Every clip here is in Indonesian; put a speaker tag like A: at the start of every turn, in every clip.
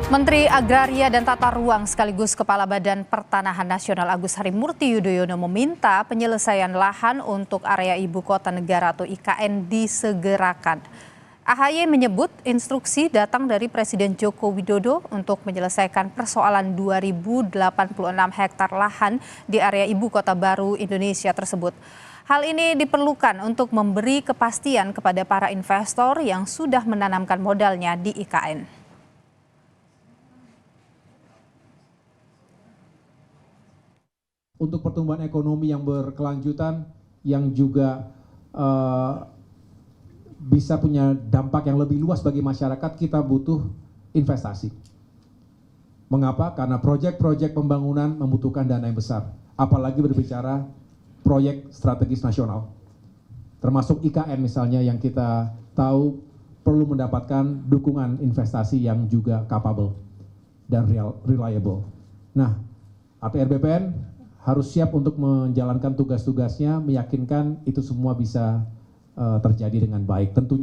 A: Menteri Agraria dan Tata Ruang sekaligus Kepala Badan Pertanahan Nasional Agus Harimurti Yudhoyono meminta penyelesaian lahan untuk area Ibu Kota Negara atau IKN disegerakan. AHY menyebut instruksi datang dari Presiden Joko Widodo untuk menyelesaikan persoalan 2086 hektar lahan di area Ibu Kota Baru Indonesia tersebut. Hal ini diperlukan untuk memberi kepastian kepada para investor yang sudah menanamkan modalnya di IKN.
B: Untuk pertumbuhan ekonomi yang berkelanjutan, yang juga bisa punya dampak yang lebih luas bagi masyarakat, kita butuh investasi. Mengapa? Karena proyek-proyek pembangunan membutuhkan dana yang besar. Apalagi berbicara proyek strategis nasional. Termasuk IKN misalnya yang kita tahu perlu mendapatkan dukungan investasi yang juga capable dan reliable. Nah, APR BPN harus siap untuk menjalankan tugas-tugasnya, meyakinkan itu semua bisa terjadi dengan baik. Tentunya.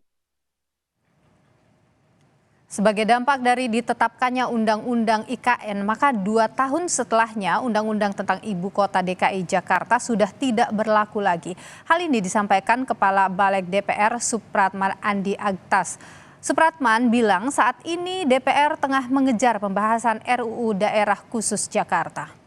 A: Sebagai dampak dari ditetapkannya Undang-Undang IKN, maka 2 tahun setelahnya Undang-Undang tentang Ibu Kota DKI Jakarta sudah tidak berlaku lagi. Hal ini disampaikan Kepala Balik DPR Supratman Andi Aktas. Supratman bilang saat ini DPR tengah mengejar pembahasan RUU Daerah Khusus Jakarta.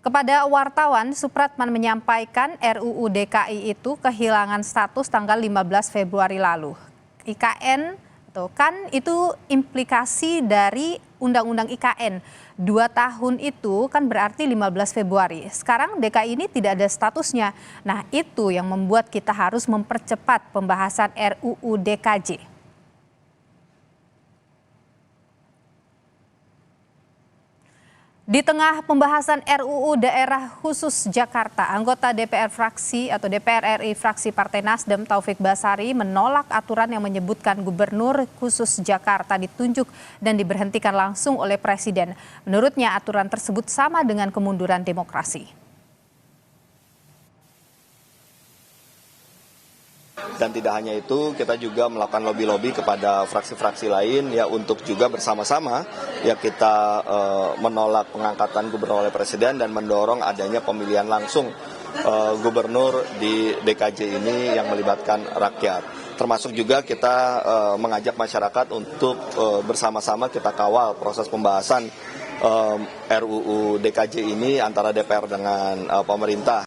A: Kepada wartawan, Supratman menyampaikan RUU DKI itu kehilangan status tanggal 15 Februari lalu. IKN itu implikasi dari Undang-Undang IKN. 2 tahun itu kan berarti 15 Februari. Sekarang DKI ini tidak ada statusnya. Nah, itu yang membuat kita harus mempercepat pembahasan RUU DKJ. Di tengah pembahasan RUU Daerah Khusus Jakarta, anggota DPR fraksi atau DPR RI fraksi Partai Nasdem Taufik Basari menolak aturan yang menyebutkan Gubernur Khusus Jakarta ditunjuk dan diberhentikan langsung oleh Presiden. Menurutnya aturan tersebut sama dengan kemunduran demokrasi.
C: Dan tidak hanya itu, kita juga melakukan lobby-lobby kepada fraksi-fraksi lain ya untuk juga bersama-sama ya kita menolak pengangkatan gubernur oleh Presiden dan mendorong adanya pemilihan langsung gubernur di DKJ ini yang melibatkan rakyat. Termasuk juga kita mengajak masyarakat untuk bersama-sama kita kawal proses pembahasan RUU DKJ ini antara DPR dengan pemerintah.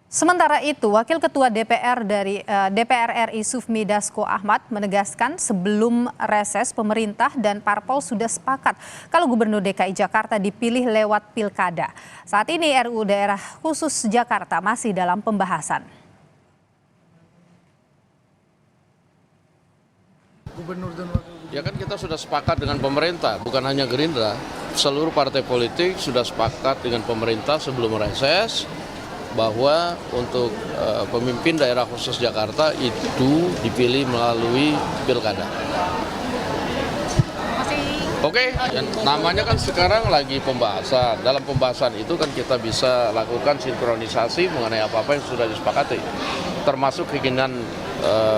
A: Sementara itu, Wakil Ketua DPR dari DPR RI Sufmi Dasko Ahmad menegaskan sebelum reses pemerintah dan parpol sudah sepakat kalau Gubernur DKI Jakarta dipilih lewat pilkada. Saat ini RUU Daerah Khusus Jakarta masih dalam pembahasan.
D: Ya kan kita sudah sepakat dengan pemerintah, bukan hanya Gerindra. Seluruh partai politik sudah sepakat dengan pemerintah sebelum reses bahwa untuk pemimpin daerah khusus Jakarta itu dipilih melalui pilkada. Oke, namanya kan sekarang lagi pembahasan. Dalam pembahasan itu kan kita bisa lakukan sinkronisasi mengenai apa-apa yang sudah disepakati. Termasuk keinginan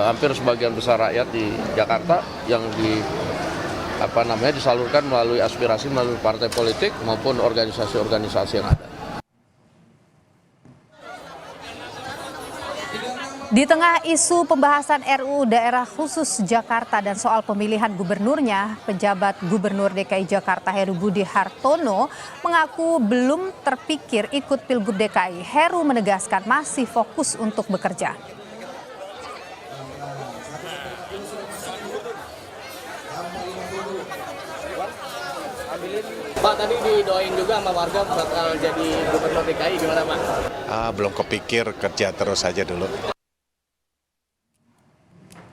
D: hampir sebagian besar rakyat di Jakarta yang disalurkan melalui aspirasi melalui partai politik maupun organisasi-organisasi yang ada.
A: Di tengah isu pembahasan RUU Daerah Khusus Jakarta dan soal pemilihan gubernurnya, penjabat Gubernur DKI Jakarta Heru Budi Hartono mengaku belum terpikir ikut Pilgub DKI. Heru menegaskan masih fokus untuk bekerja.
E: Pak, tadi didoain juga sama warga bakal jadi Gubernur DKI, gimana Pak?
F: Belum kepikir, kerja terus aja dulu.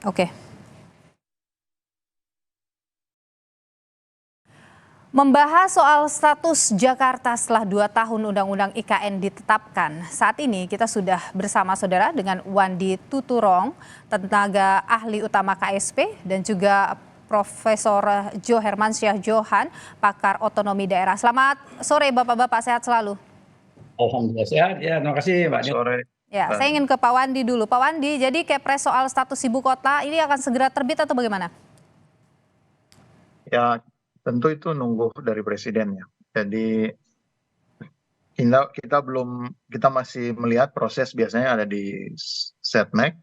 A: Oke. Membahas soal status Jakarta setelah 2 tahun Undang-Undang IKN ditetapkan. Saat ini kita sudah bersama saudara dengan Wandi Tuturong, tenaga ahli utama KSP, dan juga Profesor Jo Hermansyah Johan, pakar otonomi daerah. Selamat sore Bapak-Bapak, sehat selalu.
G: Alhamdulillah sehat ya, terima kasih Mbak.
H: Sore.
A: Ya, saya ingin ke Pak Wandi dulu. Pak Wandi, jadi Kepres soal status ibu kota ini akan segera terbit atau bagaimana?
G: Ya, tentu itu nunggu dari presiden ya. Jadi kita masih melihat proses biasanya ada di Setnek,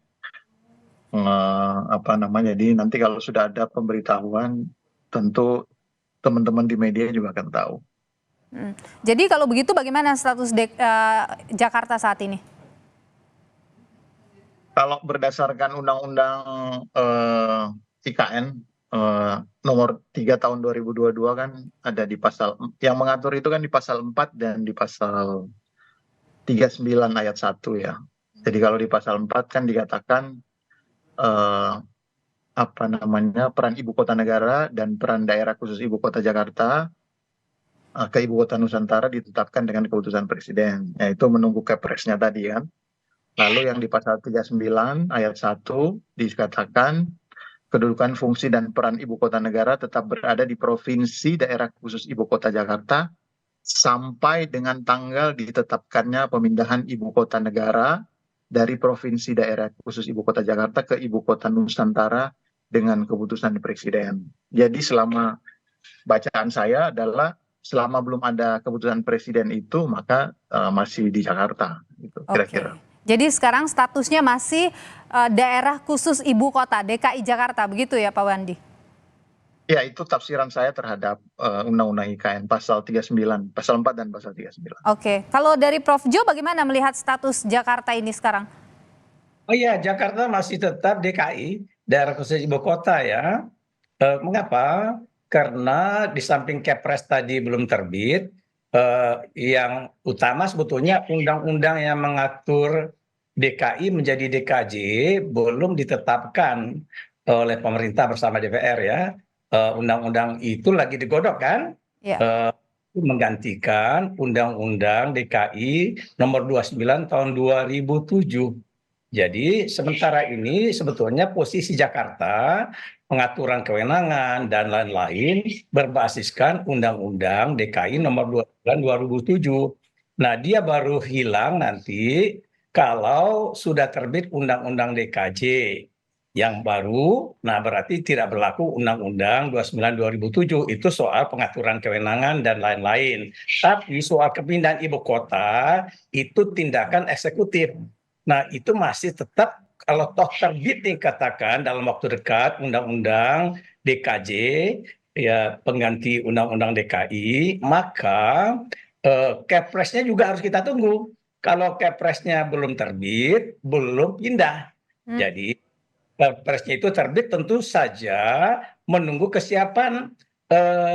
G: jadi nanti kalau sudah ada pemberitahuan, tentu teman-teman di media juga akan tahu.
A: Jadi kalau begitu bagaimana status Jakarta saat ini?
G: Kalau berdasarkan Undang-Undang IKN nomor 3 tahun 2022 kan ada di pasal yang mengatur itu kan di pasal 4 dan di pasal 39 ayat 1 ya. Jadi kalau di pasal 4 kan dikatakan peran ibu kota negara dan peran daerah khusus ibu kota Jakarta ke ibu kota Nusantara ditetapkan dengan keputusan presiden, yaitu menunggu Kepresnya tadi kan. Lalu yang di pasal 39 ayat 1 dikatakan kedudukan, fungsi, dan peran ibu kota negara tetap berada di provinsi daerah khusus ibu kota Jakarta sampai dengan tanggal ditetapkannya pemindahan ibu kota negara dari provinsi daerah khusus ibu kota Jakarta ke ibu kota Nusantara dengan keputusan presiden. Jadi selama bacaan saya adalah selama belum ada keputusan presiden itu maka masih di Jakarta gitu kira-kira.
A: Jadi sekarang statusnya masih daerah khusus ibu kota DKI Jakarta, begitu ya Pak Wandi?
G: Ya, itu tafsiran saya terhadap Undang-Undang IKN pasal 39, pasal 4 dan pasal 39.
A: Oke, kalau dari Prof Jo bagaimana melihat status Jakarta ini sekarang?
H: Oh iya, Jakarta masih tetap DKI, daerah khusus ibu kota ya. Mengapa? Karena di samping Kepres tadi belum terbit, yang utama sebetulnya undang-undang yang mengatur DKI menjadi DKJ belum ditetapkan oleh pemerintah bersama DPR ya. Undang-undang itu lagi digodok kan?
A: Ya.
H: Menggantikan Undang-Undang DKI nomor 29 tahun 2007. Jadi sementara ini sebetulnya posisi Jakarta, pengaturan kewenangan dan lain-lain berbasiskan Undang-Undang DKI nomor 29 2007. Nah, dia baru hilang nanti kalau sudah terbit Undang-Undang DKJ yang baru. Nah, berarti tidak berlaku Undang-Undang 29 2007. Itu soal pengaturan kewenangan dan lain-lain. Tapi soal kepindahan ibu kota itu tindakan eksekutif. Nah, itu masih tetap kalau toh terbit dikatakan dalam waktu dekat Undang-Undang DKJ ya pengganti Undang-Undang DKI, maka Kepresnya juga harus kita tunggu. Kalau Kepresnya belum terbit, belum pindah. Jadi Kepresnya itu terbit tentu saja menunggu kesiapan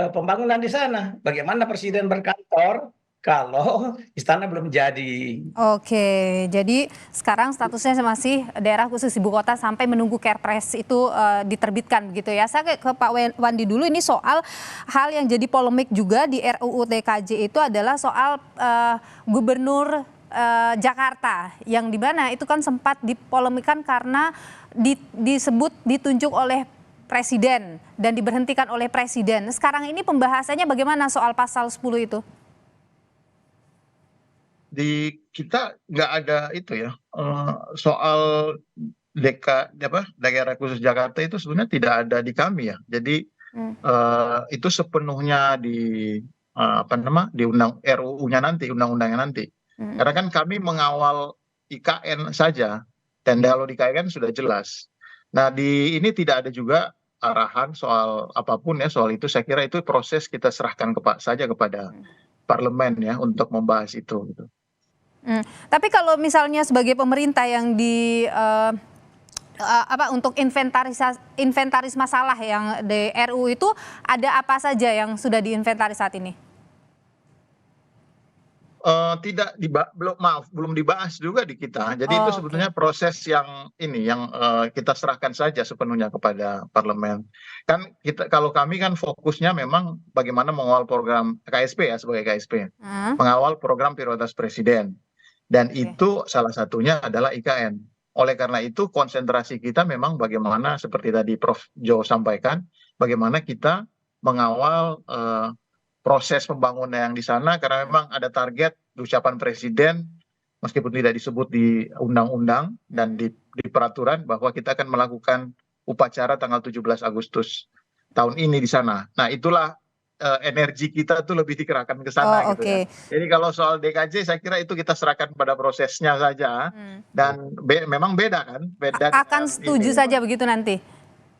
H: pembangunan di sana. Bagaimana presiden berkantor kalau istana belum jadi.
A: Oke, jadi sekarang statusnya masih daerah khusus ibu kota sampai menunggu Kepres itu diterbitkan begitu ya. Saya ke Pak Wandi dulu, ini soal hal yang jadi polemik juga di RUU TKJ itu adalah soal gubernur Jakarta yang dimana itu kan sempat dipolemikan karena disebut ditunjuk oleh presiden dan diberhentikan oleh presiden. Sekarang ini pembahasannya bagaimana soal pasal 10 itu?
G: Di kita nggak ada itu ya soal daerah khusus Jakarta itu sebenarnya tidak ada di kami ya. Jadi itu sepenuhnya di di RUU-nya nanti, undang-undangnya nanti. Karena kan kami mengawal IKN saja dan kalau di IKN sudah jelas. Nah, di ini tidak ada juga arahan soal apapun ya soal itu. Saya kira itu proses kita serahkan saja kepada parlemen ya untuk membahas itu gitu.
A: Tapi kalau misalnya sebagai pemerintah yang untuk inventaris masalah yang di RU itu ada apa saja yang sudah diinventaris saat ini?
G: Belum dibahas juga di kita. Jadi itu sebetulnya proses yang kita serahkan saja sepenuhnya kepada parlemen. Kan kalau kami kan fokusnya memang bagaimana mengawal program KSP ya sebagai KSP. Mengawal program prioritas presiden. Dan itu salah satunya adalah IKN. Oleh karena itu konsentrasi kita memang bagaimana seperti tadi Prof Jo sampaikan, bagaimana kita mengawal proses pembangunan yang di sana karena memang ada target ucapan presiden meskipun tidak disebut di undang-undang dan di peraturan, bahwa kita akan melakukan upacara tanggal 17 Agustus tahun ini di sana. Nah, itulah energi kita tuh lebih dikerahkan ke sana gitu ya. Jadi kalau soal DKJ saya kira itu kita serahkan pada prosesnya saja, dan memang beda kan, beda
A: Akan
G: dengan
A: setuju
G: ini.
A: saja begitu nanti.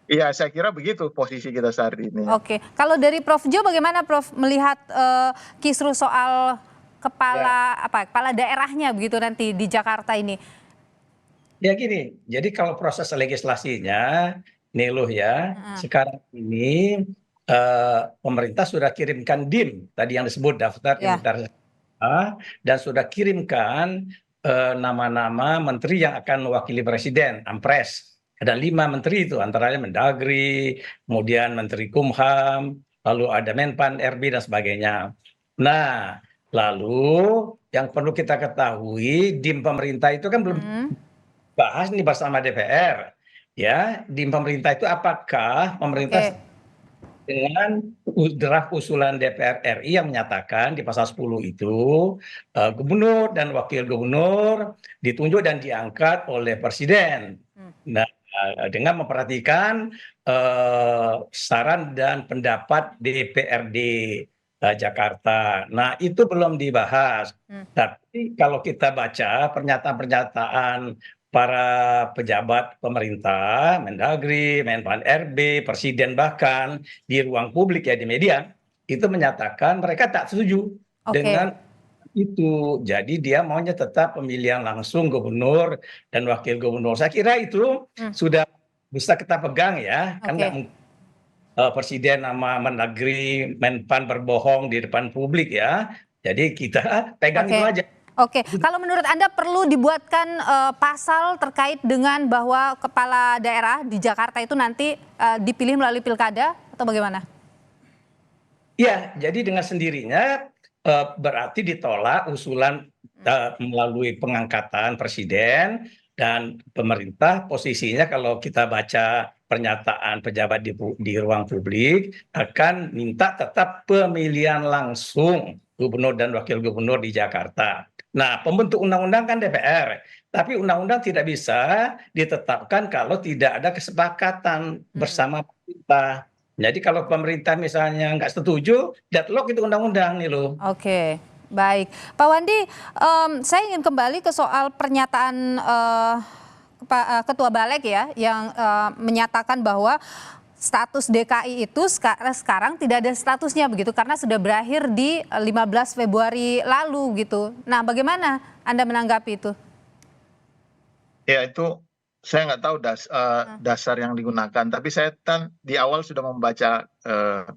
G: Iya, saya kira begitu posisi kita saat ini.
A: Oke, kalau dari Prof Jo bagaimana Prof melihat kisruh soal kepala daerahnya begitu nanti di Jakarta ini?
H: Ya gini, jadi kalau proses legislasinya, Niluh ya, sekarang ini pemerintah sudah kirimkan DIM, tadi yang disebut daftar inventarisasi, dan sudah kirimkan nama-nama menteri yang akan mewakili presiden, Ampres. Ada 5 menteri itu, antara lain Mendagri, kemudian Menteri Kumham, lalu ada Menpan RB dan sebagainya. Nah, lalu yang perlu kita ketahui, DIM pemerintah itu kan belum bahas nih bersama DPR. Ya, DIM pemerintah itu apakah pemerintah dengan draft usulan DPR RI yang menyatakan di pasal 10 itu gubernur dan wakil gubernur ditunjuk dan diangkat oleh presiden. Nah, dengan memperhatikan saran dan pendapat DPRD Jakarta. Nah, itu belum dibahas. Tapi kalau kita baca pernyataan-pernyataan para pejabat pemerintah, Mendagri, Menpan RB, presiden bahkan di ruang publik ya, di media, itu menyatakan mereka tak setuju dengan itu. Jadi dia maunya tetap pemilihan langsung gubernur dan wakil gubernur. Saya kira itu sudah bisa kita pegang ya, kan nggak mungkin presiden sama Mendagri, Menpan berbohong di depan publik ya. Jadi kita pegang itu aja.
A: Oke, kalau menurut Anda perlu dibuatkan pasal terkait dengan bahwa kepala daerah di Jakarta itu nanti dipilih melalui pilkada atau bagaimana?
H: Iya, jadi dengan sendirinya berarti ditolak usulan melalui pengangkatan presiden, dan pemerintah posisinya kalau kita baca pernyataan pejabat di ruang publik akan minta tetap pemilihan langsung gubernur dan wakil gubernur di Jakarta. Nah, pembentuk undang-undang kan DPR, tapi undang-undang tidak bisa ditetapkan kalau tidak ada kesepakatan bersama pemerintah. Jadi kalau pemerintah misalnya nggak setuju, deadlock itu undang-undang nih loh.
A: Oke, baik. Pak Wandi, saya ingin kembali ke soal pernyataan Ketua Balek ya, yang menyatakan bahwa status DKI itu sekarang tidak ada statusnya begitu karena sudah berakhir di 15 Februari lalu gitu. Nah, bagaimana Anda menanggapi itu?
G: Ya, itu saya nggak tahu dasar yang digunakan, tapi saya kan di awal sudah membaca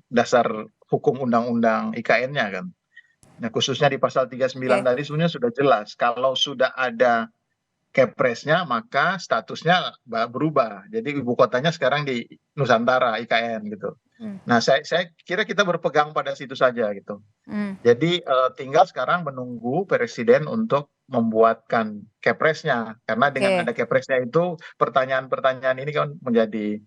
G: dasar hukum undang-undang IKN-nya kan. Nah, khususnya di pasal 39 tadi sebenarnya sudah jelas kalau sudah ada Kepresnya maka statusnya berubah. Jadi ibu kotanya sekarang di Nusantara IKN gitu. Nah, saya kira kita berpegang pada situ saja gitu. Jadi tinggal sekarang menunggu presiden untuk membuatkan Kepresnya, karena dengan ada Kepresnya itu pertanyaan-pertanyaan ini kan menjadi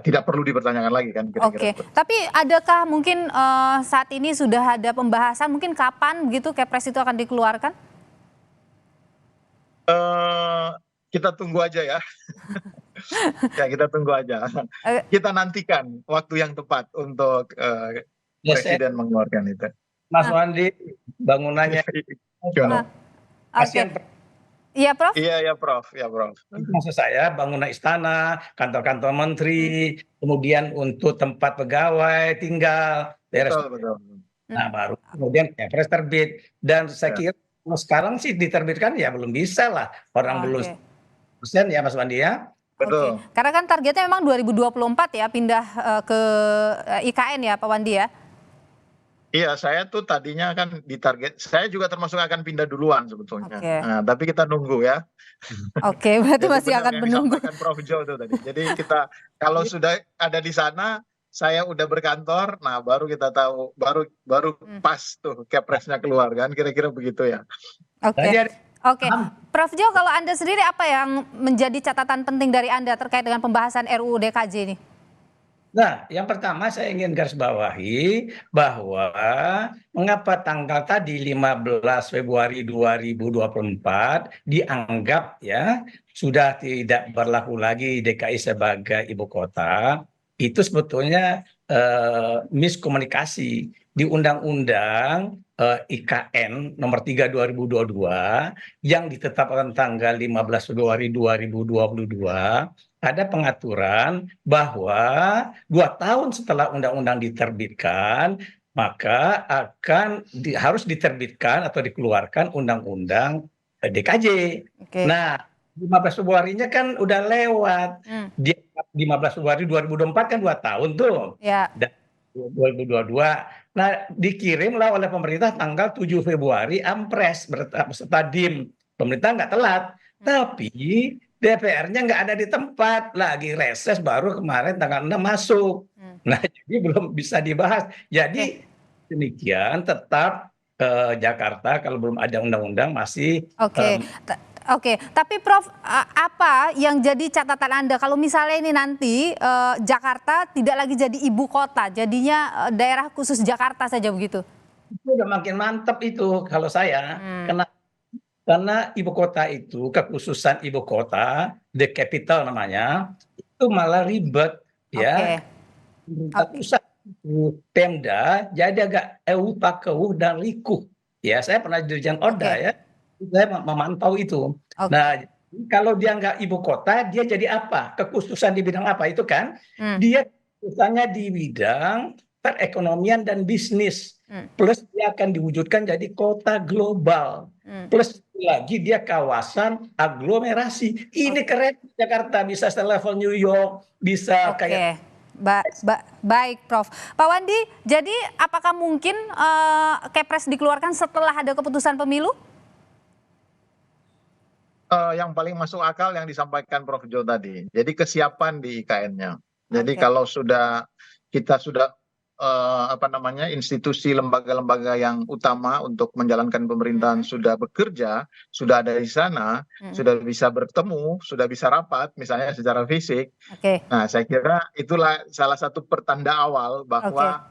G: tidak perlu dipertanyakan lagi kan kira-kira.
A: Tapi adakah mungkin saat ini sudah ada pembahasan mungkin kapan begitu Kepres itu akan dikeluarkan?
G: Kita tunggu aja ya. Ya, kita tunggu aja. Kita nantikan waktu yang tepat untuk presiden mengeluarkan itu.
H: Mas Wandi, bangunannya
A: Iya, Prof?
G: Iya, Prof. Ya, Prof.
H: Maksud saya bangunan istana, kantor-kantor menteri, kemudian untuk tempat pegawai tinggal,
G: Betul.
H: Nah, baru kemudian Kepres terbit, dan saya kira sekarang sih diterbitkan ya belum bisa lah, orang belum persen ya Mas Wandi ya.
G: Betul.
A: Karena kan targetnya memang 2024 ya pindah ke IKN ya Pak Wandi ya.
G: Iya, saya tuh tadinya kan ditarget, saya juga termasuk akan pindah duluan sebetulnya. Nah, tapi kita nunggu ya.
A: Oke, berarti masih akan menunggu.
G: Prof Jo tuh tadi. Jadi kita kalau sudah ada di sana, saya udah berkantor, nah baru kita tahu, baru pas tuh Kepresnya keluar kan, kira-kira begitu ya.
A: Oke. Prof Jo, kalau Anda sendiri apa yang menjadi catatan penting dari Anda terkait dengan pembahasan RUU DKJ ini?
H: Nah, yang pertama saya ingin garis bawahi bahwa mengapa tanggal tadi 15 Februari 2024 dianggap ya sudah tidak berlaku lagi DKI sebagai ibu kota, itu sebetulnya miskomunikasi di Undang-Undang IKN nomor 3 2022 yang ditetapkan tanggal 15 Februari 2022 ada pengaturan bahwa 2 tahun setelah undang-undang diterbitkan, maka harus diterbitkan atau dikeluarkan undang-undang DKJ.
A: Oke.
H: Nah, 15 Februarinya kan udah lewat. Di 15 Februari 2024 kan 2 tahun tuh.
A: Ya.
H: Dan 2022. Nah, dikirimlah oleh pemerintah tanggal 7 Februari Ampres beserta DIM. Pemerintah nggak telat, tapi DPR-nya nggak ada di tempat, lagi reses baru kemarin tanggal 6 masuk. Nah, jadi belum bisa dibahas. Jadi demikian tetap Jakarta kalau belum ada undang-undang masih
A: Oke. Oke, tapi Prof, apa yang jadi catatan Anda kalau misalnya ini nanti Jakarta tidak lagi jadi ibu kota, jadinya daerah khusus Jakarta saja begitu?
H: itu udah makin mantap itu kalau saya. Karena ibu kota itu, kekhususan ibu kota, the capital namanya, itu malah ribet ya. Pemerintah pusat itu Pemda jadi agak takeuh dan rikuh. Ya, saya pernah Dirjen Oda ya, saya memantau itu. Nah, kalau dia nggak ibu kota, dia jadi apa? Kekhususan di bidang apa itu kan? Dia kekhususannya di bidang perekonomian dan bisnis. Plus dia akan diwujudkan jadi kota global. Plus lagi dia kawasan aglomerasi. Ini keren Jakarta, bisa selevel New York, bisa kayak.
A: Baik Prof. Pak Wandi, jadi apakah mungkin Kepres dikeluarkan setelah ada keputusan pemilu?
G: Yang paling masuk akal yang disampaikan Prof. Jo tadi. Jadi kesiapan di IKN-nya. Jadi kalau kita sudah institusi lembaga-lembaga yang utama untuk menjalankan pemerintahan sudah bekerja, sudah ada di sana, sudah bisa bertemu, sudah bisa rapat misalnya secara fisik. Nah, saya kira itulah salah satu pertanda awal bahwa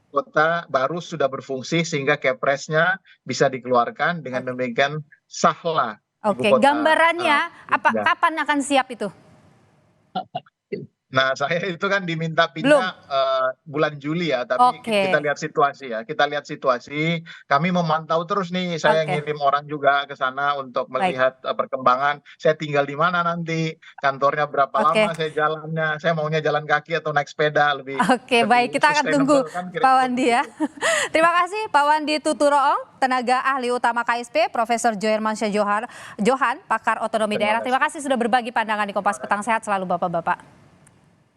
G: kota baru sudah berfungsi sehingga Kepresnya bisa dikeluarkan, dengan demikian sahlah.
A: Gambarannya kapan akan siap itu?
G: Nah, saya itu kan diminta pindah bulan Juli ya, tapi kita lihat situasi ya. Kita lihat situasi, kami memantau terus nih, saya ngirim orang juga ke sana untuk melihat perkembangan. Saya tinggal di mana nanti, kantornya berapa lama saya jalannya, saya maunya jalan kaki atau naik sepeda lebih.
A: Baik, kita akan tunggu Pak Wandi ya. Terima kasih Pak Wandi Tuturoong, tenaga ahli utama KSP, Profesor Johermansyah Johan, pakar otonomi daerah. Terima kasih sudah berbagi pandangan di Kompas Petang. Sehat selalu Bapak-Bapak.